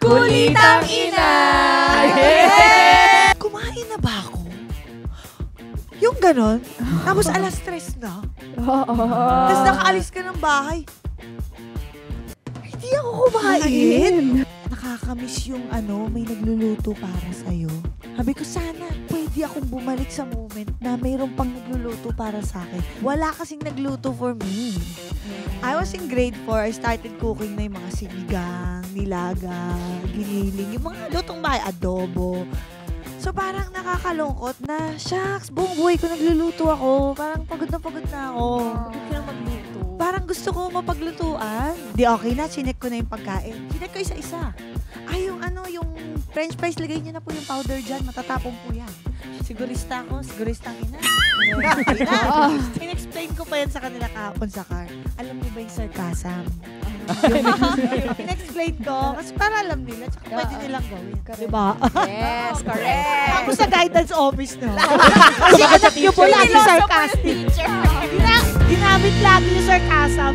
Kulitang ina! Kumain na ba ako? Yung ganon? Tapos alas 3 na? Tapos nakaalis ka ng bahay? Hindi ako kumain. Nakakamiss yung may nagluluto para sa'yo. Sabi ko, sana pwede akong bumalik sa moment na mayroon pang nagluluto para sa akin. Wala kasing nagluto for me. I was in grade 4. I started cooking na yung mga sinigang, nilaga, giniling, yung mga lutong bahay, adobo. So parang nakakalungkot na, shucks, buong buhay ko nagluluto ako. Parang pagod na ako. Hindi ka na magluto. Parang gusto ko mapaglutuan. Di okay na, chinek ko na yung pagkain. Chinek ko isa-isa. Ay, yung french fries, lagay niyo na po yung powder dyan. Matatapong po yan. Sigurista ako, siguristang ina. In-explain ko pa yan sa kanila kahapon sa car. Alam niyo ba yung sarcasm? In-explain ko, kasi para alam nila, tsaka pwede nilang gawin. Diba? Yes, correct. Tapos sa guidance office, no? Kasi anak niyo po lagi sarcastic. Ginamit lagi yung sarcasm.